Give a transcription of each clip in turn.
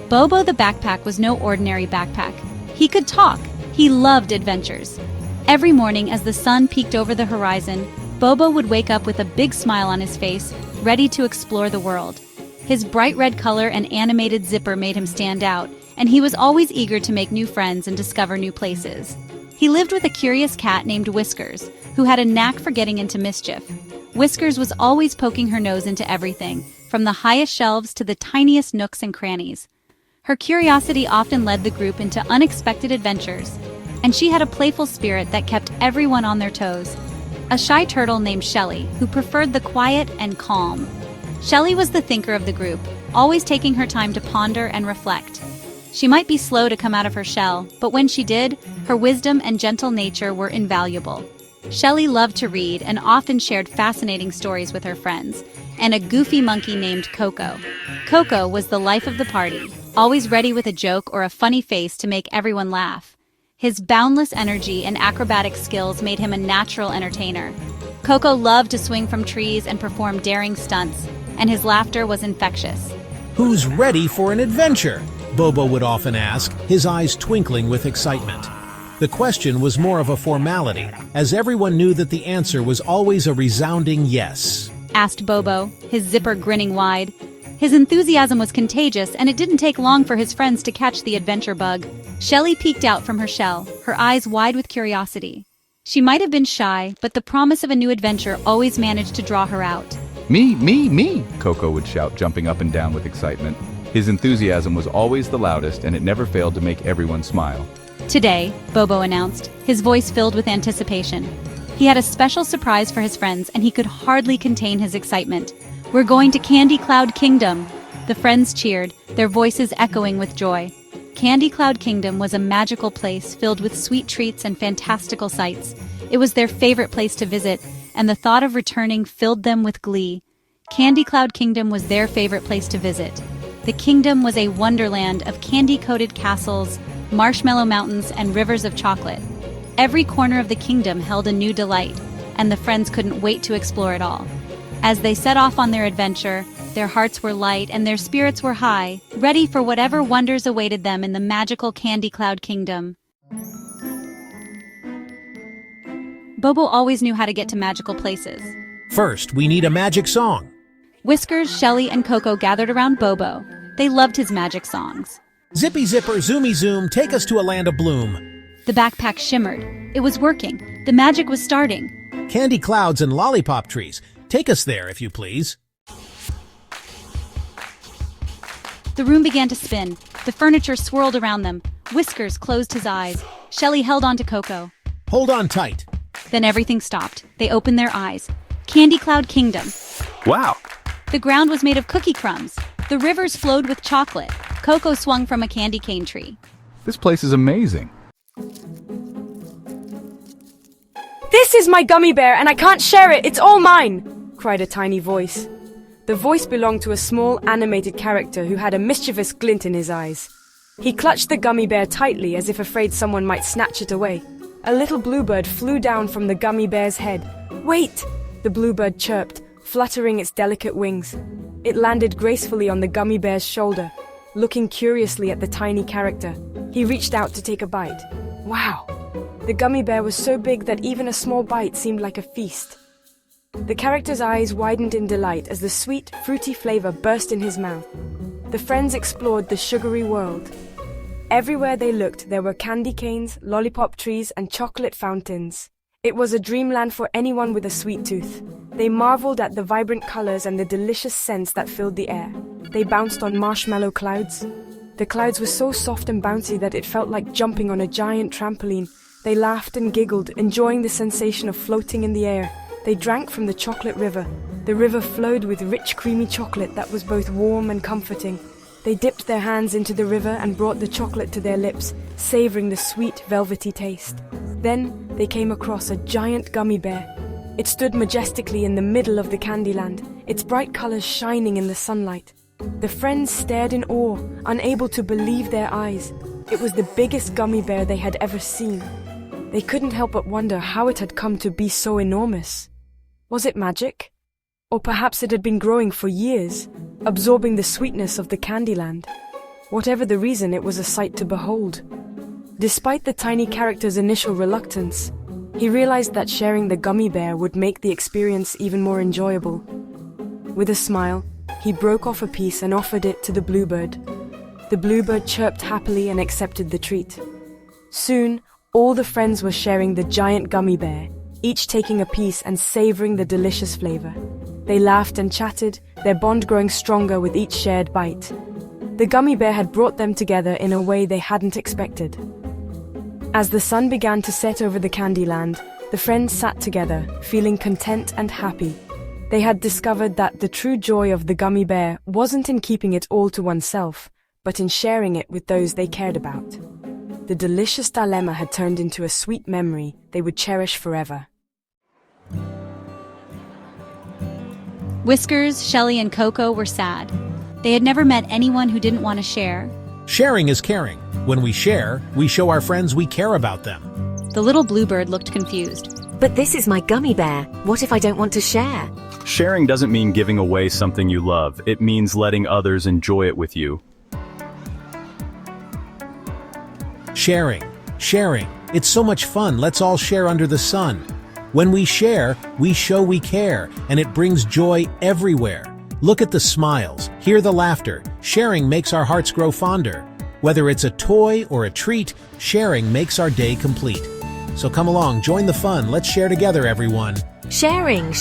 Bobo the backpack was no ordinary backpack. He could talk. He loved adventures. Every morning as the sun peeked over the horizon, Bobo would wake up with a big smile on his face, ready to explore the world. His bright red color and animated zipper made him stand out, and he was always eager to make new friends and discover new places. He lived with a curious cat named Whiskers, who had a knack for getting into mischief. Whiskers was always poking her nose into everything, from the highest shelves to the tiniest nooks and crannies. Her curiosity often led the group into unexpected adventures, and she had a playful spirit that kept everyone on their toes. A shy turtle named Shelly, who preferred the quiet and calm. Shelly was the thinker of the group, always taking her time to ponder and reflect. She might be slow to come out of her shell, but when she did, her wisdom and gentle nature were invaluable. Shelly loved to read and often shared fascinating stories with her friends, and a goofy monkey named Coco. Coco was the life of the party, always ready with a joke or a funny face to make everyone laugh. His boundless energy and acrobatic skills made him a natural entertainer. Coco loved to swing from trees and perform daring stunts, and his laughter was infectious. "Who's ready for an adventure?" Bobo would often ask, his eyes twinkling with excitement. The question was more of a formality, as everyone knew that the answer was always a resounding yes. Asked Bobo, his zipper grinning wide. His enthusiasm was contagious, and it didn't take long for his friends to catch the adventure bug. Shelly peeked out from her shell, her eyes wide with curiosity. She might have been shy, but the promise of a new adventure always managed to draw her out. Me, Coco would shout, jumping up and down with excitement. His enthusiasm was always the loudest, and it never failed to make everyone smile. Today, Bobo announced, his voice filled with anticipation. He had a special surprise for his friends, and he could hardly contain his excitement. "We're going to Candy Cloud Kingdom!" The friends cheered, their voices echoing with joy. Candy Cloud Kingdom was a magical place filled with sweet treats and fantastical sights. It was their favorite place to visit, and the thought of returning filled them with glee. Candy Cloud Kingdom was their favorite place to visit. The kingdom was a wonderland of candy-coated castles, marshmallow mountains, and rivers of chocolate. Every corner of the kingdom held a new delight, and the friends couldn't wait to explore it all. As they set off on their adventure, their hearts were light and their spirits were high, ready for whatever wonders awaited them in the magical Candy Cloud Kingdom. Bobo always knew how to get to magical places. First, we need a magic song. Whiskers, Shelly, and Coco gathered around Bobo. They loved his magic songs. Zippy zipper, zoomy zoom, take us to a land of bloom. The backpack shimmered. It was working. The magic was starting. Candy clouds and lollipop trees. Take us there, if you please. The room began to spin. The furniture swirled around them. Whiskers closed his eyes. Shelly held on to Coco. Hold on tight. Then everything stopped. They opened their eyes. Candy Cloud Kingdom. Wow! The ground was made of cookie crumbs. The rivers flowed with chocolate. Coco swung from a candy cane tree. This place is amazing. "This is my gummy bear and I can't share it, it's all mine!" cried a tiny voice. The voice belonged to a small animated character who had a mischievous glint in his eyes. He clutched the gummy bear tightly as if afraid someone might snatch it away. A little bluebird flew down from the gummy bear's head. "Wait!" the bluebird chirped, fluttering its delicate wings. It landed gracefully on the gummy bear's shoulder, looking curiously at the tiny character. He reached out to take a bite. Wow! The gummy bear was so big that even a small bite seemed like a feast. The character's eyes widened in delight as the sweet, fruity flavor burst in his mouth. The friends explored the sugary world. Everywhere they looked, there were candy canes, lollipop trees, and chocolate fountains. It was a dreamland for anyone with a sweet tooth. They marveled at the vibrant colors and the delicious scents that filled the air. They bounced on marshmallow clouds. The clouds were so soft and bouncy that it felt like jumping on a giant trampoline. They laughed and giggled, enjoying the sensation of floating in the air. They drank from the chocolate river. The river flowed with rich, creamy chocolate that was both warm and comforting. They dipped their hands into the river and brought the chocolate to their lips, savoring the sweet, velvety taste. Then they came across a giant gummy bear. It stood majestically in the middle of the Candyland, its bright colors shining in the sunlight. The friends stared in awe, unable to believe their eyes. It was the biggest gummy bear they had ever seen. They couldn't help but wonder how it had come to be so enormous. Was it magic? Or perhaps it had been growing for years, absorbing the sweetness of the Candyland. Whatever the reason, it was a sight to behold. Despite the tiny character's initial reluctance, he realized that sharing the gummy bear would make the experience even more enjoyable. With a smile, he broke off a piece and offered it to the bluebird. The bluebird chirped happily and accepted the treat. Soon, all the friends were sharing the giant gummy bear, each taking a piece and savoring the delicious flavor. They laughed and chatted, their bond growing stronger with each shared bite. The gummy bear had brought them together in a way they hadn't expected. As the sun began to set over the Candyland, the friends sat together, feeling content and happy. They had discovered that the true joy of the gummy bear wasn't in keeping it all to oneself, but in sharing it with those they cared about. The delicious dilemma had turned into a sweet memory they would cherish forever. Whiskers, Shelley, and Coco were sad. They had never met anyone who didn't want to share. Sharing is caring. When we share, we show our friends we care about them. The little bluebird looked confused. But this is my gummy bear. What if I don't want to share? Sharing doesn't mean giving away something you love. It means letting others enjoy it with you. Sharing. It's so much fun. Let's all share under the sun. When we share, we show we care, and it brings joy everywhere. Look at the smiles, hear the laughter. Sharing makes our hearts grow fonder. Whether it's a toy or a treat, sharing makes our day complete. So come along, join the fun. Let's share together, everyone. Sharing,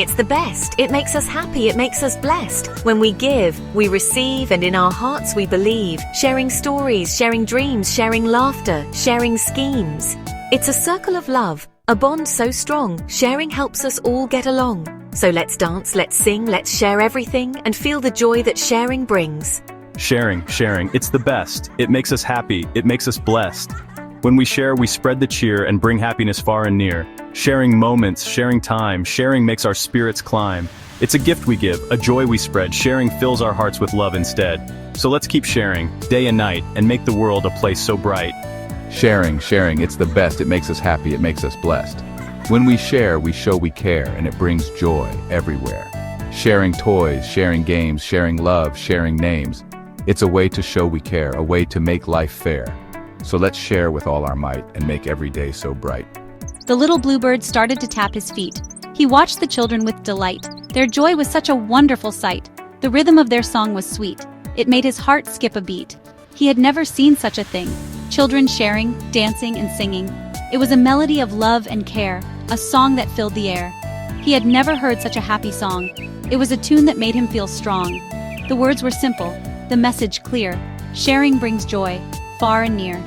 it's the best. It makes us happy, it makes us blessed. When we give, we receive, and in our hearts we believe. Sharing stories, sharing dreams, sharing laughter, sharing schemes. It's a circle of love, a bond so strong. Sharing helps us all get along. So let's dance, let's sing, let's share everything, and feel the joy that sharing brings. Sharing, it's the best. It makes us happy, it makes us blessed. When we share, we spread the cheer and bring happiness far and near. Sharing moments, sharing time, sharing makes our spirits climb. It's a gift we give, a joy we spread. Sharing fills our hearts with love instead. So let's keep sharing, day and night, and make the world a place so bright. Sharing, it's the best. It makes us happy, it makes us blessed. When we share, we show we care, and it brings joy everywhere. Sharing toys, sharing games, sharing love, sharing names. It's a way to show we care, a way to make life fair. So let's share with all our might and make every day so bright. The little bluebird started to tap his feet. He watched the children with delight. Their joy was such a wonderful sight. The rhythm of their song was sweet. It made his heart skip a beat. He had never seen such a thing. Children sharing, dancing, and singing. It was a melody of love and care, a song that filled the air. He had never heard such a happy song. It was a tune that made him feel strong. The words were simple, the message clear. Sharing brings joy, far and near.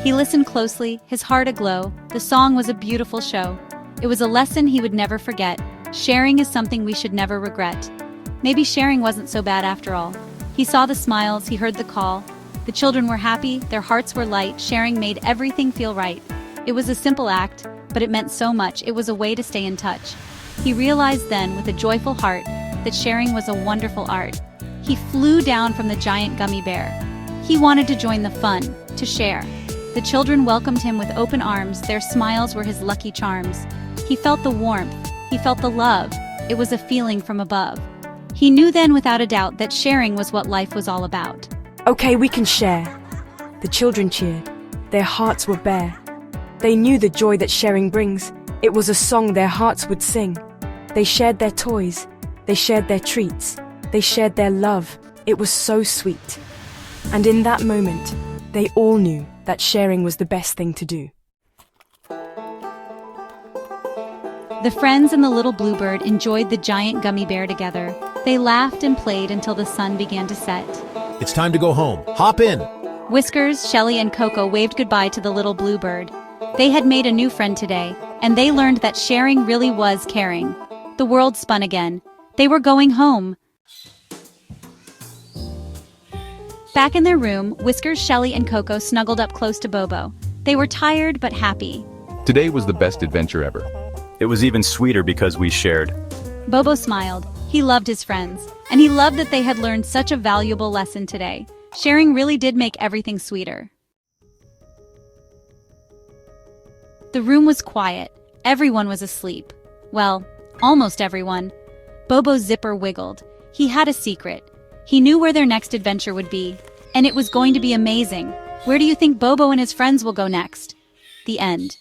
He listened closely, his heart aglow. The song was a beautiful show. It was a lesson he would never forget. Sharing is something we should never regret. Maybe sharing wasn't so bad after all. He saw the smiles, he heard the call. The children were happy, their hearts were light. Sharing made everything feel right. It was a simple act, but it meant so much. It was a way to stay in touch. He realized then, with a joyful heart, that sharing was a wonderful art. He flew down from the giant gummy bear. He wanted to join the fun, to share. The children welcomed him with open arms. Their smiles were his lucky charms. He felt the warmth. He felt the love. It was a feeling from above. He knew then without a doubt that sharing was what life was all about. Okay, we can share. The children cheered. Their hearts were bare. They knew the joy that sharing brings. It was a song their hearts would sing. They shared their toys. They shared their treats. They shared their love. It was so sweet. And in that moment, they all knew that sharing was the best thing to do. The friends and the little bluebird enjoyed the giant gummy bear together. They laughed and played until the sun began to set. It's time to go home. Hop in. Whiskers, Shelley, and Coco waved goodbye to the little bluebird. They had made a new friend today, and they learned that sharing really was caring. The world spun again. They were going home. Back in their room, Whiskers, Shelley, and Coco snuggled up close to Bobo. They were tired but happy. Today was the best adventure ever. It was even sweeter because we shared. Bobo smiled. He loved his friends, and he loved that they had learned such a valuable lesson today. Sharing really did make everything sweeter. The room was quiet. Everyone was asleep. Well, almost everyone. Bobo's zipper wiggled. He had a secret. He knew where their next adventure would be. And it was going to be amazing. Where do you think Bobo and his friends will go next? The end.